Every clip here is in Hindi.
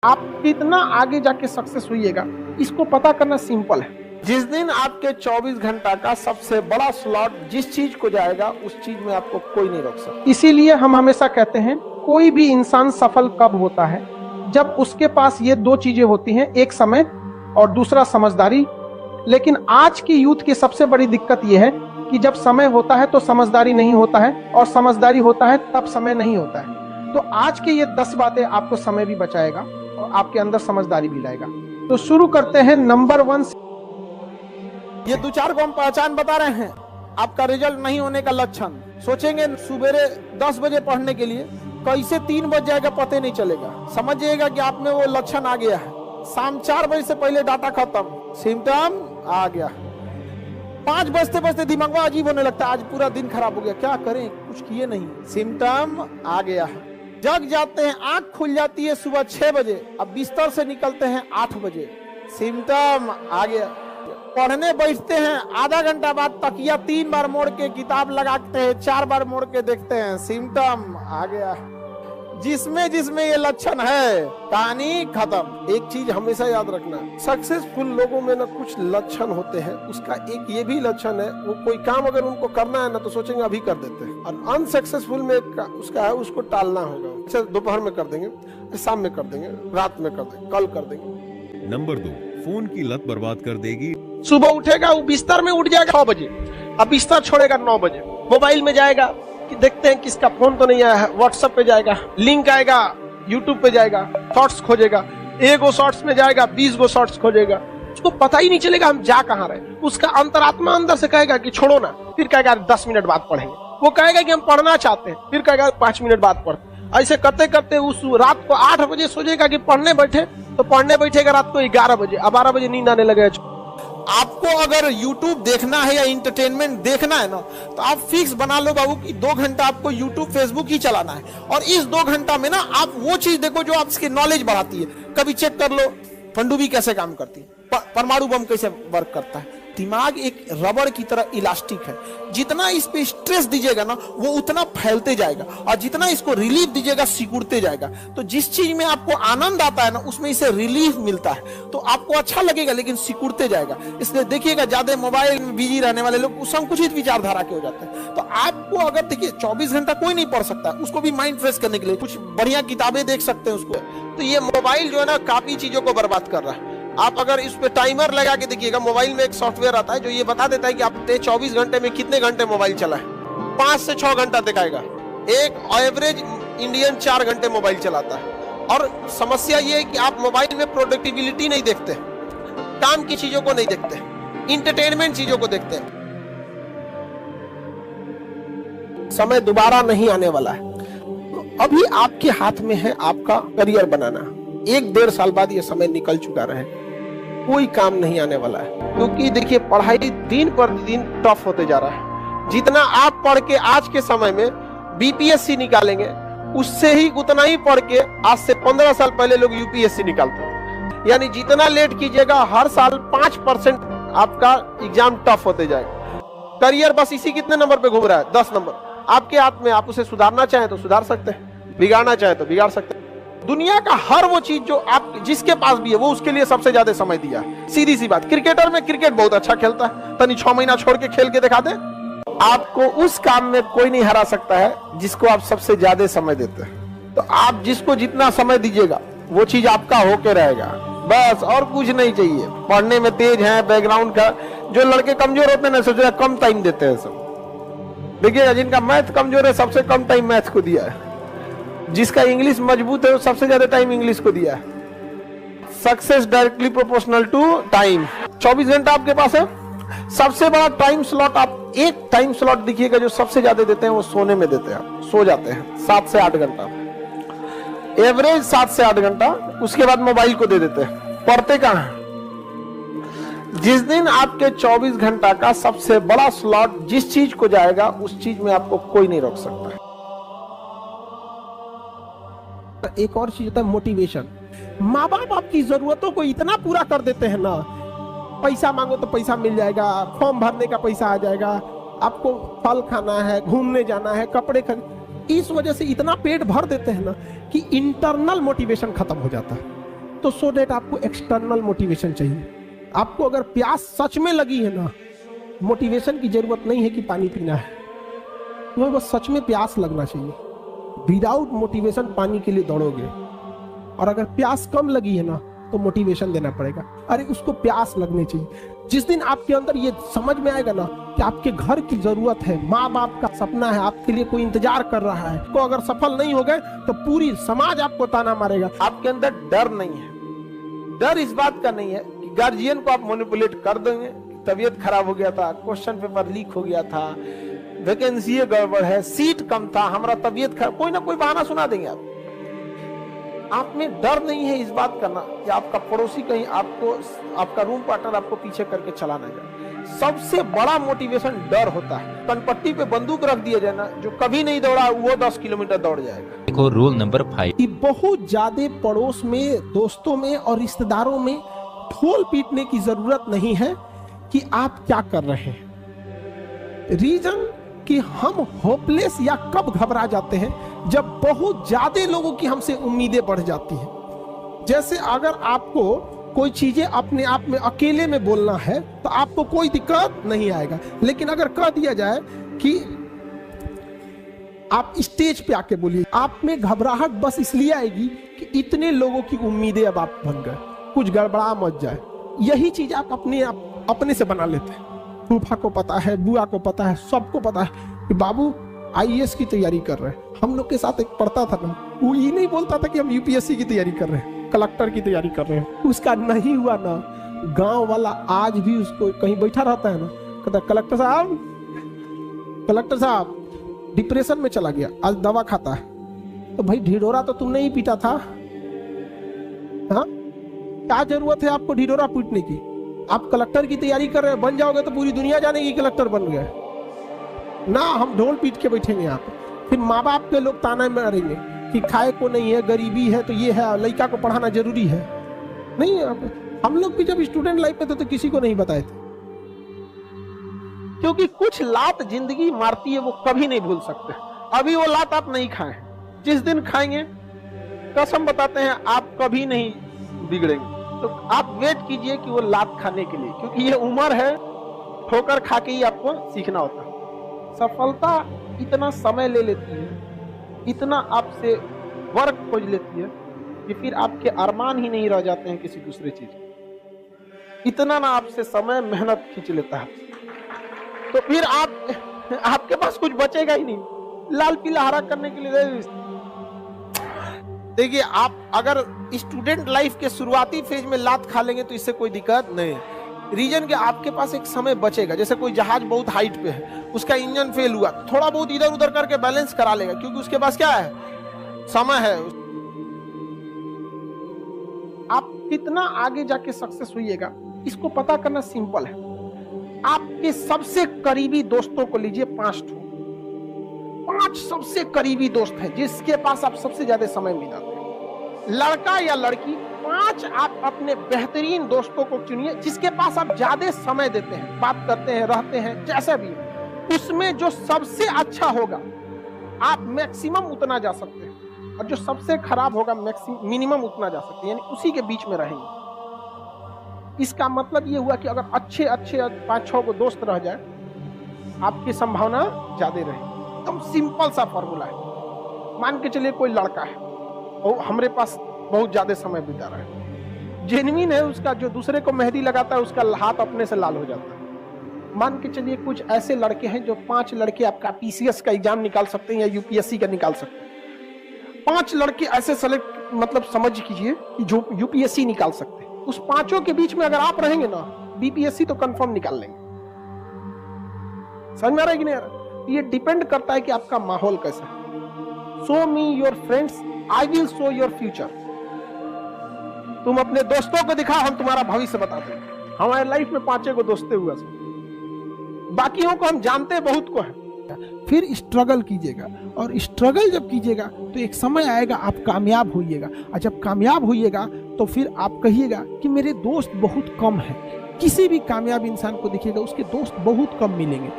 आप कितना आगे जाके सक्सेस हुईएगा, इसको पता करना सिंपल है। जिस दिन आपके 24 घंटा का सबसे बड़ा स्लॉट जिस चीज को जाएगा, उस चीज में आपको कोई नहीं रोक सकता। इसीलिए हम हमेशा कहते हैं, कोई भी इंसान सफल कब होता है, जब उसके पास ये दो चीजें होती हैं, एक समय और दूसरा समझदारी। लेकिन आज की यूथ की सबसे बड़ी दिक्कत यह है कि जब समय होता है तो समझदारी नहीं होता है, और समझदारी होता है तब समय नहीं होता है। तो आज के ये 10 बातें आपको समय भी बचाएगा और आपके अंदर समझदारी भी लाएगा। तो शुरू करते हैं नंबर 1 से। ये 2-4 को हम पहचान बता रहे हैं। आपका रिजल्ट नहीं होने का लक्षण। सोचेंगे सुबेरे 10 बजे पढ़ने के लिए, कैसे 3 बज जाएगा पता नहीं चलेगा। समझिएगा कि आप में वो लक्षण आ गया है। शाम 4 बजे से पहले डाटा खत्म, सिम्टम आ गया। 5 बजते बजते दिमाग में अजीब होने लगता है, आज पूरा दिन खराब हो गया, क्या करें, कुछ किए नहीं, सिम्टम आ गया है। जग जाते हैं, आंख खुल जाती है सुबह 6 बजे, अब बिस्तर से निकलते हैं 8 बजे, सिम्टम आ गया। पढ़ने बैठते हैं, आधा घंटा बाद तकिया 3 बार मोड़ के किताब लगाते हैं, 4 बार मोड़ के देखते हैं, सिम्टम आ गया। जिसमें ये लक्षण है, कहानी खत्म। एक चीज हमेशा याद रखना, सक्सेसफुल लोगों में ना कुछ लक्षण होते हैं। उसका एक ये भी लक्षण है, वो कोई काम अगर उनको करना है ना तो सोचेंगे अभी कर देते हैं, और अनसक्सेसफुल में उसका है, उसको टालना होगा। अच्छा, दोपहर में कर देंगे, शाम में कर देंगे, रात में कर देंगे, कल कर देंगे। नंबर 2, फोन की लत बर्बाद कर देगी। सुबह उठेगा, वो बिस्तर में उठ जाएगा 6 बजे, अब बिस्तर छोड़ेगा 9 बजे, मोबाइल में जाएगा कि देखते हैं किसका फोन तो नहीं आया है, व्हाट्सएप पे जाएगा, लिंक आएगा, यूट्यूब पे जाएगा, शॉर्ट्स खोजेगा, 1 गो शॉर्ट्स में जाएगा, 20 गो शॉर्ट्स खोजेगा, उसको पता ही नहीं चलेगा हम जा कहाँ रहे। उसका अंतरात्मा अंदर से कहेगा कि छोड़ो ना, फिर कहेगा 10 मिनट बाद पढ़ेंगे। वो कहेगा कि हम पढ़ना चाहते हैं, फिर कहेगा 5 मिनट बाद पढ़। ऐसे करते करते उस रात को 8 बजे सोचेगा कि पढ़ने बैठे, तो पढ़ने बैठेगा रात को 11 बजे, अब 12 बजे नींद आने लगेगा। आपको अगर YouTube देखना है या इंटरटेनमेंट देखना है ना, तो आप फिक्स बना लो बाबू कि 2 घंटा आपको YouTube फेसबुक ही चलाना है, और इस 2 घंटा में ना आप वो चीज देखो जो आपकी नॉलेज बढ़ाती है। कभी चेक कर लो पनडुब्बी कैसे काम करती है, परमाणु बम कैसे वर्क करता है। दिमाग एक रबड़ की तरह इलास्टिक है, जितना इस पे स्ट्रेस दीजिएगा ना वो उतना फैलते जाएगा, और जितना इसको रिलीफ दीजिएगा सिकुड़ते जाएगा। तो जिस चीज में आपको आनंद आता है ना, उसमें इसे रिलीफ मिलता है, तो आपको अच्छा लगेगा, लेकिन सिकुड़ते जाएगा। इसलिए देखिएगा, ज्यादा मोबाइल में बिजी रहने वाले लोग संकुचित विचारधारा के हो जाते हैं। तो आपको अगर देखिए 24 घंटा कोई नहीं पढ़ सकता, उसको भी माइंड फ्रेश करने के लिए कुछ बढ़िया किताबें देख सकते हैं उसको। तो ये मोबाइल जो है ना, काफी चीजों को बर्बाद कर रहा है। आप अगर इस पे टाइमर लगा के देखिएगा, मोबाइल में एक सॉफ्टवेयर आता है जो ये बता देता है कि आपने 24 घंटे में कितने घंटे मोबाइल चला है। 5 से 6 घंटा दिखाएगा। एक एवरेज इंडियन 4 घंटे मोबाइल चलाता है। और समस्या ये है कि आप मोबाइल में प्रोडक्टिविटी नहीं देखते, काम की चीजों को नहीं देखते, इंटरटेनमेंट चीजों को देखते हैं। समय दोबारा नहीं आने वाला है, तो अभी आपके हाथ में है आपका करियर बनाना। 1-1.5 साल बाद ये समय निकल चुका रहे, कोई काम नहीं आने वाला है। क्योंकि देखिए, पढ़ाई दिन पर दिन टफ होते जा रहा है। जितना आप पढ़ के आज के समय में बीपीएससी निकालेंगे, उससे ही उतना ही पढ़ के आज से 15 साल पहले लोग यूपीएससी निकालते थे। यानी जितना लेट कीजिएगा, हर साल 5% आपका एग्जाम टफ होते जाएगा। करियर बस इसी कितने नंबर पे घूम रहा है, 10 नंबर आपके हाथ में। आप उसे सुधारना चाहें तो सुधार सकते हैं, बिगाड़ना चाहें तो बिगाड़ सकते हैं। दुनिया का हर वो चीज जो आप जिसके पास भी है, वो उसके लिए सबसे ज्यादा समय दिया है। सीधी सी बात, क्रिकेटर में क्रिकेट बहुत अच्छा खेलता है, तनी 6 महीना छोड़ के खेल के दिखा दे। आपको उस काम में कोई नहीं हरा सकता है जिसको आप सबसे ज्यादा समय देते हैं। तो आप जिसको जितना समय दीजिएगा, वो चीज आपका होके रहेगा, बस और कुछ नहीं चाहिए। पढ़ने में तेज है, बैकग्राउंड का, जो लड़के कमजोर होते हैं ना, सोच कम टाइम देते हैं सब। देखिएगा, जिनका मैथ कमजोर है, सबसे कम टाइम मैथ को दिया है। जिसका इंग्लिश मजबूत है, वो सबसे ज्यादा टाइम इंग्लिश को दिया है। Success directly proportional to time. 24 घंटा आपके पास है, सबसे बड़ा टाइम स्लॉट आप एक टाइम स्लॉट दिखिएगा जो सबसे ज्यादा देते हैं, वो सोने में देते हैं। सो जाते हैं 7 से 8 घंटा, एवरेज 7 से 8 घंटा। उसके बाद मोबाइल को दे देते हैं। पढ़ते कहाँ हैं? जिस दिन आपके 24 घंटा का सबसे बड़ा स्लॉट जिस चीज को जाएगा, उस चीज में आपको कोई नहीं रोक सकता। एक और चीज होता है मोटिवेशन। माँ बाप आपकी जरूरतों को इतना पूरा कर देते हैं ना, पैसा मांगो तो पैसा मिल जाएगा, फॉर्म भरने का पैसा आ जाएगा, आपको फल खाना है, घूमने जाना है, कपड़े खरीद, इस वजह से इतना पेट भर देते हैं ना कि इंटरनल मोटिवेशन खत्म हो जाता है। तो सो दैट आपको एक्सटर्नल मोटिवेशन चाहिए। आपको अगर प्यास सच में लगी है ना, मोटिवेशन की जरूरत नहीं है कि पानी पीना है, तुम्हें बस सच में प्यास लगना चाहिए। विदाउट मोटिवेशन पानी के लिए दौड़ोगे, और अगर प्यास कम लगी है ना तो मोटिवेशन देना पड़ेगा। अरे उसको प्यास लगनी चाहिए। जिस दिन आपके अंदर ये समझ में आएगा ना कि आपके घर की जरूरत है, माँ बाप का सपना है, आपके लिए कोई इंतजार कर रहा है, तो अगर सफल नहीं हो गए तो पूरी समाज आपको ताना मारेगा। आपके अंदर डर नहीं है। डर इस बात का नहीं है कि गार्जियन को आप मैनिपुलेट कर देंगे, तबीयत खराब हो गया था, क्वेश्चन पेपर लीक हो गया था, वैकेंसी गड़बड़ है, सीट कम था, हमारा तबीयत खराब, कोई ना कोई बहाना सुना देंगे आप में डर नहीं है इस बात का ना कि आपका पड़ोसी कहीं आपको, आपका रूम पार्टनर आपको पीछे करके चला ना जाए। सबसे बड़ा मोटिवेशन डर होता है। कनपट्टी पे बंदूक रख दिया जाए ना, जो कभी नहीं दौड़ा वो 10 किलोमीटर दौड़ जाएगा। देखो रूल नंबर 5 कि बहुत ज्यादा पड़ोस में, दोस्तों में और रिश्तेदारों में ढोल पीटने की जरूरत नहीं है कि आप क्या कर रहे हैं। रीजन कि हम होपलेस या कब घबरा जाते हैं, जब बहुत ज्यादा लोगों की हमसे उम्मीदें बढ़ जाती हैं। जैसे अगर आपको कोई चीजें अपने आप में अकेले में बोलना है तो आपको कोई दिक्कत नहीं आएगा, लेकिन अगर कह दिया जाए कि आप स्टेज पे आके बोलिए, आप में घबराहट बस इसलिए आएगी कि इतने लोगों की उम्मीदें अब आप बन गए, कुछ गड़बड़ा मत जाए। यही चीज आप अपने से बना लेते हैं। फूफा को पता है, बुआ को पता है, सबको पता है कि बाबू आईएएस की तैयारी कर रहे हैं। हम लोग के साथ एक पढ़ता था ना, वो ये नहीं बोलता था कि हम यूपीएससी की तैयारी कर रहे हैं, कलेक्टर की तैयारी कर रहे हैं। उसका नहीं हुआ ना, गांव वाला आज भी उसको कहीं बैठा रहता है ना, कहता कलेक्टर साहब डिप्रेशन में चला गया, आज दवा खाता है। तो भाई ढिढोरा तो तुमने ही पीटा था, हाँ क्या जरूरत है आपको ढिढोरा पीटने की? आप कलेक्टर की तैयारी कर रहे हैं, बन जाओगे तो पूरी दुनिया जानेगी कलेक्टर बन गए ना। हम ढोल पीट के बैठेंगे यहाँ पे, फिर माँ बाप के लोग ताना मारेंगे कि खाए को नहीं है, गरीबी है, तो ये है, लड़का को पढ़ाना जरूरी है। नहीं, हम लोग भी जब स्टूडेंट लाइफ में थे तो किसी को नहीं बताए थे, क्योंकि कुछ लात जिंदगी मारती है वो कभी नहीं भूल सकते। अभी वो लात आप नहीं खाए, जिस दिन खाएंगे कसम बताते हैं आप कभी नहीं बिगड़ेंगे। तो आप वेट कीजिए कि वो लात खाने के लिए, क्योंकि ये उम्र है, ठोकर खा के ही आपको सीखना होता है। सफलता इतना समय ले लेती है, इतना आपसे वर्क खोज लेती है कि फिर आपके अरमान ही नहीं रह जाते हैं किसी दूसरे चीज। इतना ना आपसे समय मेहनत खींच लेता है, तो फिर आपके पास कुछ बचेगा ही नहीं लाल पीला हरा करने के लिए। देखिए, आप अगर स्टूडेंट लाइफ के शुरुआती फेज में लात खा लेंगे तो इससे कोई दिक्कत नहीं है। रीजन के आपके पास एक समय बचेगा। जैसे कोई जहाज बहुत हाइट पे है, उसका इंजन फेल हुआ, थोड़ा बहुत इधर उधर करके बैलेंस करा लेगा, क्योंकि उसके पास क्या है, समय है। आप कितना आगे जाके सक्सेस होइएगा इसको पता करना सिंपल है। आपके सबसे करीबी दोस्तों को लीजिए, 5 सबसे करीबी दोस्त हैं जिसके पास आप सबसे ज्यादा समय बिताते हैं। लड़का या लड़की, 5 आप अपने बेहतरीन दोस्तों को चुनिए जिसके पास आप ज्यादा समय देते हैं, बात करते हैं, रहते हैं, जैसा भी है। उसमें जो सबसे अच्छा होगा आप मैक्सिमम उतना जा सकते हैं, और जो सबसे खराब होगा मिनिमम उतना जा सकते हैं, यानी उसी के बीच में रहेंगे। इसका मतलब ये हुआ कि अगर अच्छे 5-6 को दोस्त रह जाए, आपकी संभावना ज्यादा रहेगी। एकदम सिंपल सा फॉर्मूला है। मान के चलिए कोई लड़का है और हमारे पास बहुत ज्यादा समय बिता रहा है, जेन्युइन है उसका, जो दूसरे को मेहंदी लगाता है उसका हाथ अपने से लाल हो जाता है। मान के चलिए कुछ ऐसे लड़के हैं जो 5 लड़के आपका पीसीएस का एग्जाम निकाल सकते हैं या यूपीएससी का निकाल सकते हैं। 5 लड़के ऐसे सेलेक्ट, मतलब समझ कीजिए कि जो यूपीएससी निकाल सकते हैं। उस 5 के बीच में अगर आप रहेंगे ना, बीपीएससी तो कंफर्म निकाल लेंगे। समझ में आ रहा है कि नहीं आ रहा? ये डिपेंड करता है कि आपका माहौल कैसा है। Show me your friends, I will show your future. तुम अपने दोस्तों को दिखाओ, हम तुम्हारा भविष्य बताते हैं। हमारे लाइफ में 5 को दोस्ते हुआ, बाकियों को हम जानते बहुत को है। फिर स्ट्रगल कीजिएगा, और स्ट्रगल जब कीजिएगा तो एक समय आएगा आप कामयाब होइएगा। और जब कामयाब होइएगा तो फिर आप कहिएगा कि मेरे दोस्त बहुत कम है। किसी भी कामयाब इंसान को देखिएगा, उसके दोस्त बहुत कम मिलेंगे।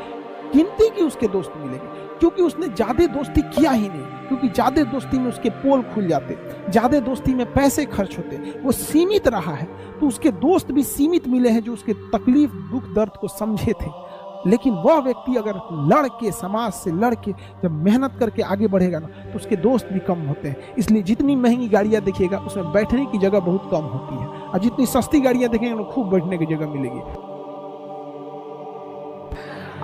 गिनती की उसके दोस्त मिलेंगे, क्योंकि उसने ज्यादा दोस्ती किया ही नहीं, क्योंकि ज्यादा दोस्ती में उसके पोल खुल जाते, ज्यादा दोस्ती में पैसे खर्च होते, वो सीमित रहा है। तो उसके दोस्त भी सीमित मिले हैं जो उसके तकलीफ दुख दर्द को समझे थे। लेकिन वह व्यक्ति अगर लड़ के, समाज से लड़ के जब मेहनत करके आगे बढ़ेगा ना, तो उसके दोस्त भी कम होते हैं। इसलिए जितनी महंगी गाड़ियां देखिएगा उसमें बैठने की जगह बहुत कम होती है, और जितनी सस्ती गाड़ियां देखेंगे ना खूब बैठने की जगह मिलेगी।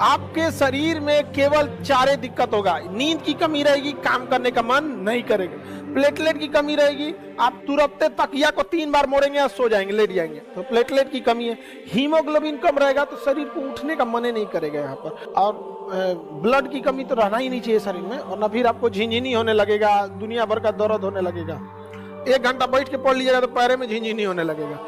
आपके शरीर में केवल 4 दिक्कत होगा। नींद की कमी रहेगी, काम करने का मन नहीं करेगा। प्लेटलेट की कमी रहेगी, आप तुरंत तकिया को 3 बार मोड़ेंगे और सो जाएंगे, लेट जाएंगे, तो प्लेटलेट की कमी है। हीमोग्लोबिन कम रहेगा तो शरीर को उठने का मन ही नहीं करेगा यहाँ पर। और ब्लड की कमी तो रहना ही नहीं चाहिए शरीर में, और ना फिर आपको झिनझिनी होने लगेगा, दुनिया भर का दर्द होने लगेगा। 1 घंटा बैठ के पढ़ लीजिएगा तो पैर में झिनझिनी होने लगेगा।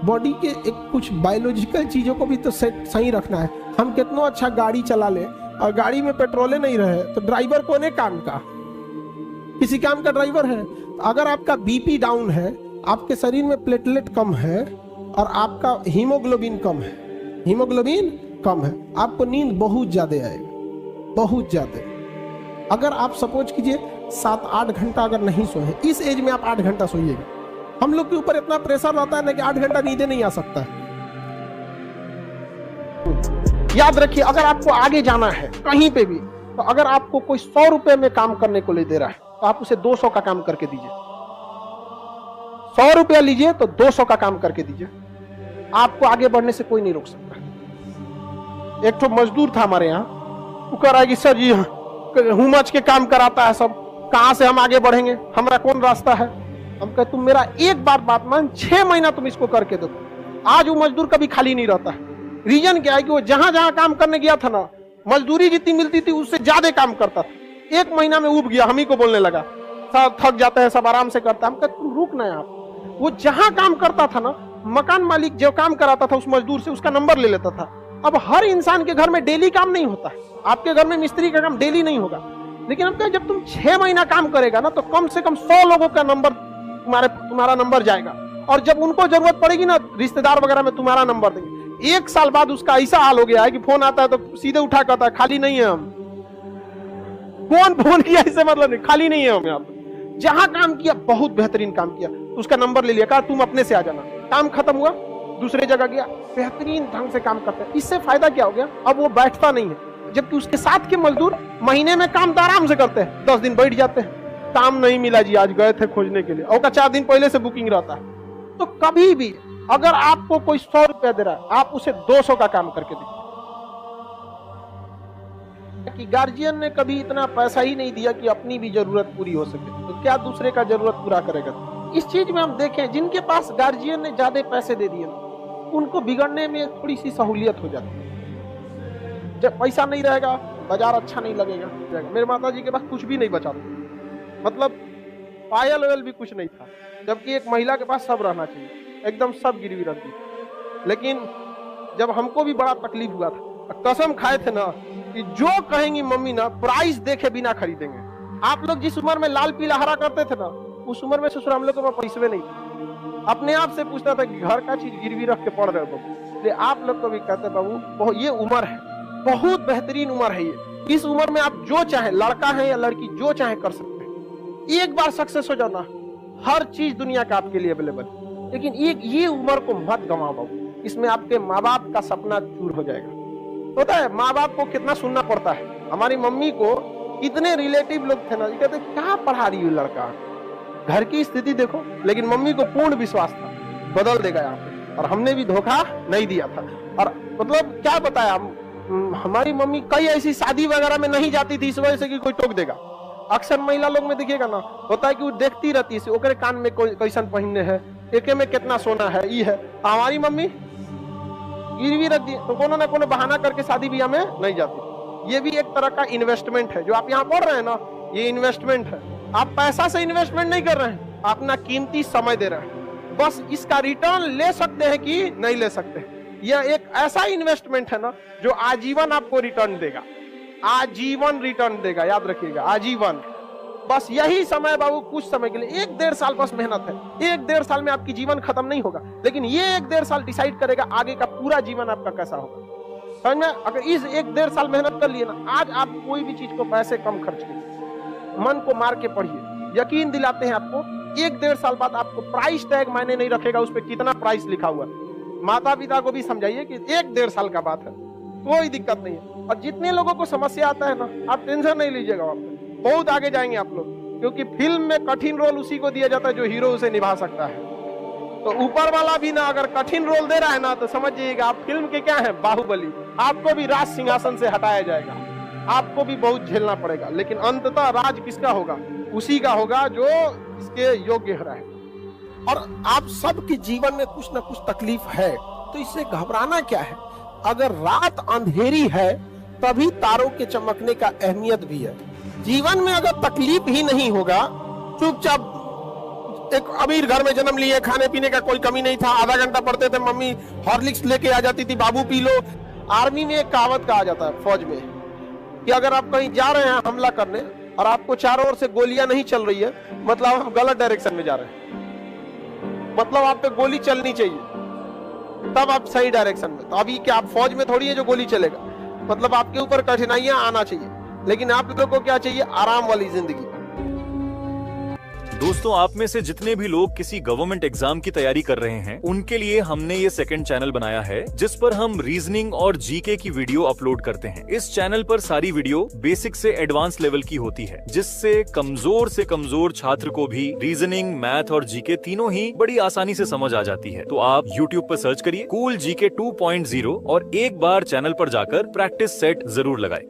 बॉडी के एक कुछ बायोलॉजिकल चीजों को भी तो सही रखना है। हम कितना अच्छा गाड़ी चला ले और गाड़ी में पेट्रोल नहीं रहे तो ड्राइवर कौन है काम का? किसी काम का ड्राइवर है। अगर आपका बीपी डाउन है, आपके शरीर में प्लेटलेट कम है और आपका हीमोग्लोबिन कम है, हीमोग्लोबिन कम है, आपको नींद बहुत ज्यादा आएगा, बहुत ज्यादा। अगर आप सपोज कीजिए 7-8 घंटा अगर नहीं सोए, इस एज में आप 8 घंटा सोइएगा। हम लोग के ऊपर इतना प्रेशर रहता है ना कि 8 घंटा नींद नहीं आ सकता है। याद रखिए, अगर आपको आगे जाना है कहीं पे भी, तो अगर आपको कोई 100 रुपए में काम करने को ले दे रहा है तो आप उसे 200 का काम करके दीजिए। 100 रुपया लीजिए तो 200 का काम करके दीजिए। आपको आगे बढ़ने से कोई नहीं रोक सकता। एक तो मजदूर था हमारे यहाँ, वो कह रहा है कि सर जी हुमच के काम कराता है सब, कहां से हम आगे बढ़ेंगे, हमारा कौन रास्ता है? हम कहे तुम मेरा एक बार बात मान, 6 महीना तुम इसको करके दो। आज वो मजदूर कभी खाली नहीं रहता है। रीजन क्या है कि वो जहां जहां काम करने गया था ना, मजदूरी जितनी मिलती थी उससे ज्यादा काम करता था। 1 महीना में उब गया, हम ही को बोलने लगा सब थक जाते हैं, सब आराम से करता है। हम कहते तुम रुक ना यार। वो जहां काम करता था ना, मकान मालिक जो काम कराता था उस मजदूर से उसका नंबर ले लेता था। अब हर इंसान के घर में डेली काम नहीं होता है, आपके घर में मिस्त्री का काम डेली नहीं होगा, लेकिन हम कहें जब तुम 6 महीना काम करेगा ना तो कम से कम 100 लोगों का नंबर तुम्हारा नंबर जाएगा, और जब उनको जरूरत पड़ेगी ना रिश्तेदार वगैरह में तुम्हारा नंबर देंगे। 1 साल बाद उसका ऐसा हाल हो गया है कि फोन आता है तो सीधे उठा कहता है खाली नहीं है हम। कौन फोन किया इससे मतलब नहीं, खाली नहीं है हम। यहाँ पर जहां काम किया बहुत बेहतरीन काम किया तो उसका नंबर ले लिया, कहा तुम अपने से आ जाना। काम खत्म हुआ, दूसरे जगह गया, बेहतरीन ढंग से काम करते हैं। इससे फायदा क्या हो गया, अब वो बैठता नहीं है, जबकि उसके साथ के मजदूर महीने में काम तो आराम से करते हैं, 10 दिन बैठ जाते हैं। काम नहीं मिला जी, आज गए थे खोजने के लिए, और का 4 दिन पहले से बुकिंग रहता है। तो कभी भी अगर आपको कोई 100 रुपया दे रहा है, आप उसे 200 का काम करके दीजिए। कि गार्जियन ने कभी इतना पैसा ही नहीं दिया कि अपनी भी जरूरत पूरी हो सके, तो क्या दूसरे का जरूरत पूरा करेगा? इस चीज में हम देखें, जिनके पास गार्जियन ने ज्यादा पैसे दे दिए उनको बिगड़ने में थोड़ी सी सहूलियत हो जाती है। जब पैसा नहीं रहेगा, बाजार अच्छा नहीं लगेगा। मेरे माता जी के पास कुछ भी नहीं बचा, मतलब पायल वायल भी कुछ नहीं था, जबकि एक महिला के पास सब रहना चाहिए, एकदम सब गिरवी रख दी। लेकिन जब हमको भी बड़ा तकलीफ हुआ था, कसम खाए थे ना कि जो कहेंगी मम्मी ना प्राइस देखे बिना खरीदेंगे। आप लोग जिस उम्र में लाल पीला हरा करते थे ना, उस उम्र में ससुर हम लोग के पास पैसे नहीं थे। अपने आप से पूछता था कि घर का चीज गिरवी रख के पढ़ रहे हो बाबू। आप लोग को भी कहते बाबू ये उम्र है, बहुत बेहतरीन उम्र है ये। इस उम्र में आप जो चाहे, लड़का है या लड़की, जो चाहे कर सकते हैं। एक बार सक्सेस हो जाना, हर चीज दुनिया का आपके लिए अवेलेबल है। लेकिन ये उम्र को मत गंवाओ बाबू, इसमें आपके माँ बाप का सपना चूर हो जाएगा। पता है माँ बाप को कितना सुनना पड़ता है। हमारी मम्मी को इतने रिलेटिव लोग थे ना, कहते क्या पढ़ा रही है लड़का, घर की स्थिति देखो। लेकिन मम्मी को पूर्ण विश्वास था बदल देगा यहाँ पे, और हमने भी धोखा नहीं दिया था। और मतलब क्या बताया, हमारी मम्मी कई ऐसी शादी वगैरह में नहीं जाती थी इस वजह से कि कोई टोक देगा। अक्सर महिला लोग में देखिएगा ना, होता है कि वो देखती रहती है ओकरे कान में कोई कैसन पहनने है, एके में कितना सोना है, ये है। हमारी मम्मी गिरवी रख दी तो कोनो ना कोनो बहाना करके शादी ब्याह में नहीं जाती। ये भी एक तरह का इन्वेस्टमेंट है जो आप यहाँ पढ़ रहे हैं ना, ये इन्वेस्टमेंट है। आप पैसा से इन्वेस्टमेंट नहीं कर रहे हैं, अपना कीमती समय दे रहे हैं। बस इसका रिटर्न ले सकते हैं कि नहीं ले सकते। यह एक ऐसा इन्वेस्टमेंट है ना जो आजीवन आपको रिटर्न देगा, आजीवन रिटर्न देगा, याद रखिएगा, आजीवन। बस यही समय बाबू, कुछ समय के लिए, 1-1.5 साल बस मेहनत है। 1-1.5 साल में आपकी जीवन खत्म नहीं होगा, लेकिन ये 1-1.5 साल डिसाइड करेगा आगे का पूरा जीवन आपका कैसा होगा। समझ में? अगर इस 1-1.5 साल मेहनत कर लिए ना, आज आप कोई भी चीज को पैसे कम खर्च कीजिए, मन को मार के पढ़िए, यकीन दिलाते हैं आपको 1-1.5 साल बाद आपको प्राइस टैग मायने नहीं रखेगा, उस पर कितना प्राइस लिखा हुआ है। माता पिता को भी समझाइए कि 1-1.5 साल का बात है, कोई दिक्कत नहीं है। और जितने लोगों को समस्या आता है ना, आप टेंशन नहीं लीजिएगा, आप बहुत आगे जाएंगे आप लोग, क्योंकि फिल्म में कठिन रोल उसी को दिया जाता है जो हीरो उसे निभा सकता है। तो ऊपर वाला भी ना अगर कठिन रोल दे रहा है ना, तो समझिएगा आप फिल्म के क्या है, बाहुबली। आपको भी राज सिंहासन से हटाया जाएगा, आपको भी बहुत झेलना पड़ेगा, लेकिन अंततः राज किसका होगा? उसी का होगा जो इसके योग्य रहे। और आप सबके जीवन में कुछ ना कुछ तकलीफ है, तो इससे घबराना क्या है? अगर रात अंधेरी है तभी तारों के चमकने का अहमियत भी है। जीवन में अगर तकलीफ ही नहीं होगा, चुपचाप एक अमीर घर में जन्म लिए, खाने पीने का कोई कमी नहीं था, आधा घंटा पढ़ते थे, मम्मी हॉर्लिक्स लेके आ जाती थी, बाबू पी लो। आर्मी में एक कहावत कहा जाता है, फौज में, कि अगर आप कहीं जा रहे हैं हमला करने और आपको चारों ओर से गोलियां नहीं चल रही है, मतलब आप गलत डायरेक्शन में जा रहे हैं, मतलब आप पे गोली चलनी चाहिए, तब आप सही डायरेक्शन में। तो अभी क्या आप फौज में थोड़ी है जो गोली चलेगा, मतलब आपके ऊपर कठिनाइयां आना चाहिए, लेकिन आप लोगों को क्या चाहिए? आराम वाली जिंदगी। दोस्तों, आप में से जितने भी लोग किसी गवर्नमेंट एग्जाम की तैयारी कर रहे हैं, उनके लिए हमने ये सेकंड चैनल बनाया है, जिस पर हम रीजनिंग और जीके की वीडियो अपलोड करते हैं। इस चैनल पर सारी वीडियो बेसिक से एडवांस लेवल की होती है, जिससे कमजोर से कमजोर छात्र को भी रीजनिंग, मैथ और जीके तीनों ही बड़ी आसानी से समझ आ जाती है। तो आप YouTube पर सर्च करिए कूल जीके 2.0 और एक बार चैनल पर जाकर प्रैक्टिस सेट जरूर लगाएं।